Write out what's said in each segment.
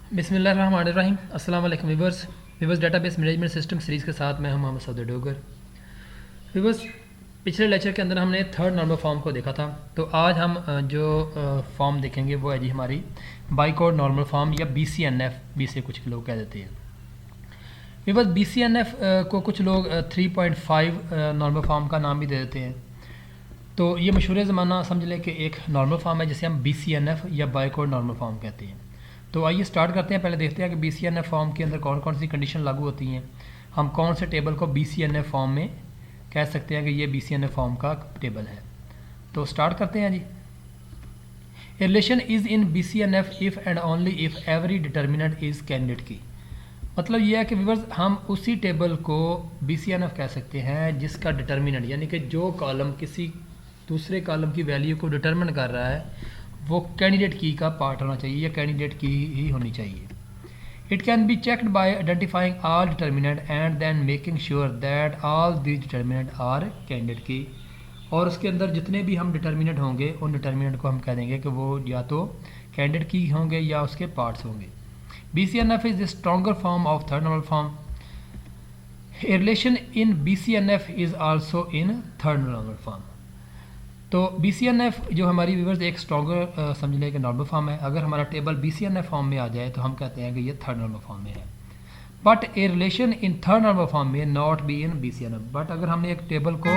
बिस्मिल्लाहिर्रहमानिर्रहीम। अस्सलाम वालेकुम viewers database management system series के साथ मैं हूं मोहम्मद सऊद डोगर। वीवर्स, पिछले लेक्चर के अंदर हमने थर्ड नॉर्मल फॉर्म को देखा था। तो आज हम जो फॉर्म देखेंगे वो है जी हमारी बाइकोड नॉर्मल फॉर्म या BCNF भी से कुछ लोग कह देते हैं। वीवर्स, BCNF को कुछ लोग 3.5 नॉर्मल फॉर्म का नाम भी दे देते हैं। तो ये मशहूर ज़माना समझ लें कि एक नॉर्मल फॉर्म है जिसे हम BCNF या बाइकोड नॉर्मल फॉर्म कहते हैं। तो आइए स्टार्ट करते हैं। पहले देखते हैं कि BCNF फॉर्म के अंदर कौन कौन सी कंडीशन लागू होती हैं। हम कौन से टेबल को BCNF फॉर्म में कह सकते हैं कि ये BCNF फॉर्म का टेबल है। तो स्टार्ट करते हैं जी। A relation is in BCNF if and only if every determinant is candidate key. मतलब ये है कि व्यूअर्स, हम उसी टेबल को BCNF कह सकते हैं जिसका डिटर्मिनेंट यानी कि जो कॉलम किसी दूसरे कॉलम की वैल्यू को डिटर्मिन कर रहा है वो कैंडिडेट की का पार्ट होना चाहिए या कैंडिडेट की ही होनी चाहिए। It can be checked by identifying all determinant and then making sure that all these determinant are candidate key. और उसके अंदर जितने भी हम डिटर्मिनेंट होंगे उन डिटर्मिनेंट को हम कह देंगे कि वो या तो कैंडिडेट की होंगे या उसके पार्ट्स होंगे। BCNF is the stronger form of third normal form. A relation in BCNF is also in third normal form. तो BCNF जो हमारी व्यूअर्स एक स्ट्रॉन्गर समझ लें कि नॉर्मल फॉर्म है। अगर हमारा टेबल BCNF फॉर्म में आ जाए तो हम कहते हैं कि ये थर्ड नॉर्मल फॉर्म में है। But a relation in third normal form may not be in BCNF। But अगर हमने एक टेबल को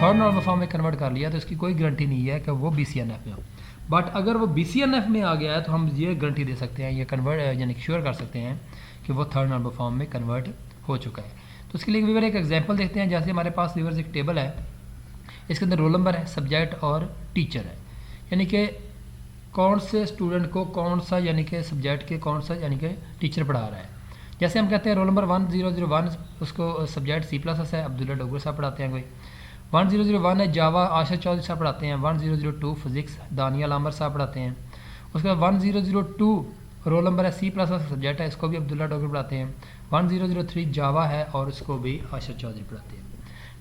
थर्ड नॉर्मल फॉर्म में कन्वर्ट कर लिया तो इसकी कोई गारंटी नहीं है कि वो BCNF में हो। बट अगर वो BCNF में आ गया है तो हम ये गारंटी दे सकते हैं, ये कन्वर्ट यानी श्योर कर सकते हैं कि वो थर्ड नॉर्मल फॉर्म में कन्वर्ट हो चुका है। तो उसके लिए व्यूअर एक एग्जाम्पल देखते हैं। जैसे हमारे पास व्यूअर्स एक टेबल है, इसके अंदर रोल नंबर है, सब्जेक्ट और टीचर है। यानी कि कौन से स्टूडेंट को कौन सा यानी कि सब्जेक्ट के कौन सा यानी कि टीचर पढ़ा रहा है। जैसे हम कहते हैं रोल नंबर 1001, उसको सब्जेक्ट C++ है, अब्दुल्ला डोगर साहब पढ़ाते हैं। कोई 1001 है जावा, आशा चौधरी साहब पढ़ाते हैं। 1002 फिजिक्स, दानियल आमर साहब पढ़ाते हैं। उसके बाद 1002 रोल नंबर है, C++ सब्जेक्ट है, इसको भी अब्दुल्ला डोगर पढ़ाते हैं। 1003 जावा है और उसको भी आशा चौधरी पढ़ाते हैं।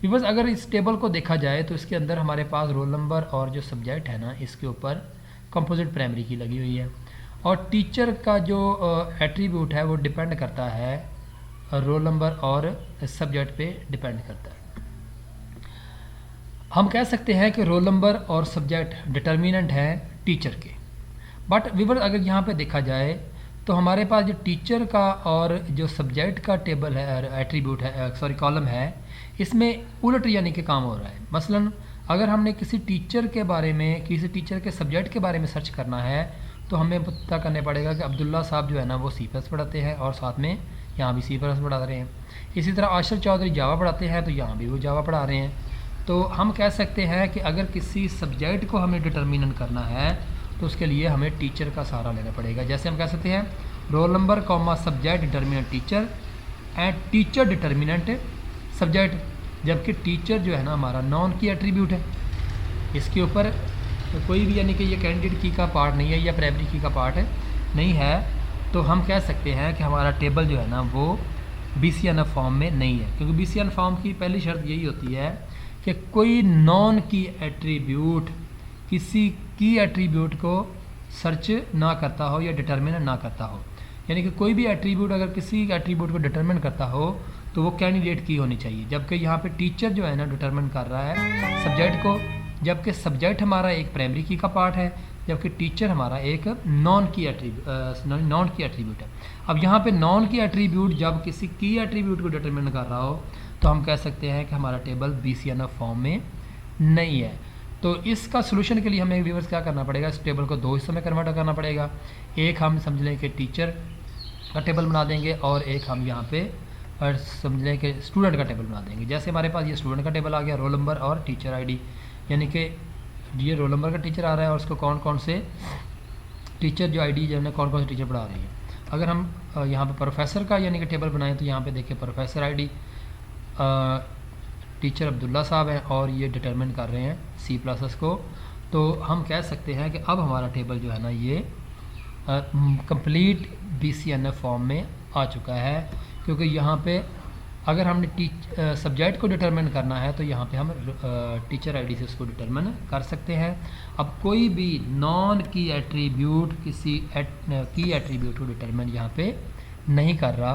व्यूअर्स, अगर इस टेबल को देखा जाए तो इसके अंदर हमारे पास रोल नंबर और जो सब्जेक्ट है ना, इसके ऊपर कंपोजिट प्राइमरी की लगी हुई है। और टीचर का जो एट्रीब्यूट है वो डिपेंड करता है रोल नंबर और सब्जेक्ट पे डिपेंड करता है। हम कह सकते हैं कि रोल नंबर और सब्जेक्ट डिटर्मिनेंट हैं टीचर के। बट व्यूअर्स, अगर यहाँ पे देखा जाए तो हमारे पास जो टीचर का और जो सब्जेक्ट का टेबल है, एट्रीब्यूट है, कॉलम है, इसमें उलट यानी कि काम हो रहा है। मसलन अगर हमने किसी टीचर के बारे में, किसी टीचर के सब्जेक्ट के बारे में सर्च करना है तो हमें पता करने पड़ेगा कि अब्दुल्ला साहब जो है ना वो C+ पढ़ाते हैं और साथ में यहाँ भी C+ पढ़ा रहे हैं। इसी तरह आशर चौधरी जावा पढ़ाते हैं तो यहाँ भी वो जावा पढ़ा रहे हैं। तो हम कह सकते हैं कि अगर किसी सब्जेक्ट को हमें डिटर्मिनेंट करना है तो उसके लिए हमें टीचर का सहारा लेना पड़ेगा। जैसे हम कह सकते हैं roll number comma subject determinant teacher and teacher determinant subject, जबकि टीचर जो है ना हमारा नॉन की एट्रीब्यूट है। इसके ऊपर कोई भी यानी कि ये कैंडिडेट की का पार्ट नहीं है या प्राइमरी की का पार्ट नहीं है। तो हम कह सकते हैं कि हमारा टेबल जो है ना वो BCNF फॉर्म में नहीं है, क्योंकि BCNF फॉर्म की पहली शर्त यही होती है कि कोई नॉन की एट्रीब्यूट किसी की एट्रीब्यूट को सर्च ना करता हो या डिटर्मिन ना करता हो। यानी कि कोई भी एट्रीब्यूट अगर किसी एट्रीब्यूट को डिटर्मिन करता हो तो वो कैंडिडेट की होनी चाहिए। जबकि यहाँ पे टीचर जो है ना डिटर्मिन कर रहा है सब्जेक्ट को, जबकि सब्जेक्ट हमारा एक प्राइमरी की का पार्ट है, जबकि टीचर हमारा एक नॉन की एट्रीब्यूट है। अब यहाँ पे नॉन की एट्रीब्यूट जब किसी की एट्रीब्यूट को डिटर्मिन कर रहा हो तो हम कह सकते हैं कि हमारा टेबल BCNF फॉर्म में नहीं है। तो इसका सोल्यूशन के लिए हमें व्यूअर्स क्या करना पड़ेगा, इस टेबल को दो हिस्सों में कन्वर्ट करना पड़ेगा। एक हम समझ लें कि टीचर का टेबल बना देंगे और एक हम यहाँ पे और समझ लें कि स्टूडेंट का टेबल बना देंगे। जैसे हमारे पास ये स्टूडेंट का टेबल आ गया, रोल नंबर और टीचर ID, यानी कि ये रोल नंबर का टीचर आ रहा है और उसको कौन कौन से टीचर जो ID जो है कौन कौन से टीचर पढ़ा रही है। अगर हम यहाँ पे प्रोफेसर का यानी कि टेबल बनाएं तो यहाँ पे देखिए प्रोफेसर ID, टीचर अब्दुल्ला साहब हैं और ये डिटरमिन कर रहे हैं C++ को। तो हम कह सकते हैं कि अब हमारा टेबल जो है ना ये कंप्लीट BCNF फॉर्म में आ चुका है, क्योंकि यहाँ पे अगर हमने सब्जेक्ट को डिटरमिन करना है तो यहाँ पे हम टीचर आईडी से उसको डिटरमिन कर सकते हैं। अब कोई भी नॉन की एट्रीब्यूट किसी की एट्रीब्यूट को डिटरमिन यहाँ पे नहीं कर रहा,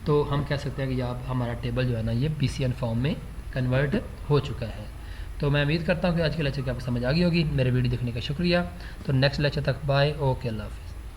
तो हम कह सकते हैं कि यहाँ हमारा टेबल जो है ना ये PCN फॉर्म में कन्वर्ट हो चुका है। तो मैं उम्मीद करता हूँ कि आज के लेक्चर की आपको समझ आ गई होगी। मेरे वीडियो देखने का शुक्रिया। तो नेक्स्ट लेक्चर तक बाय, ओके, अल्लाह हाफ़िज़।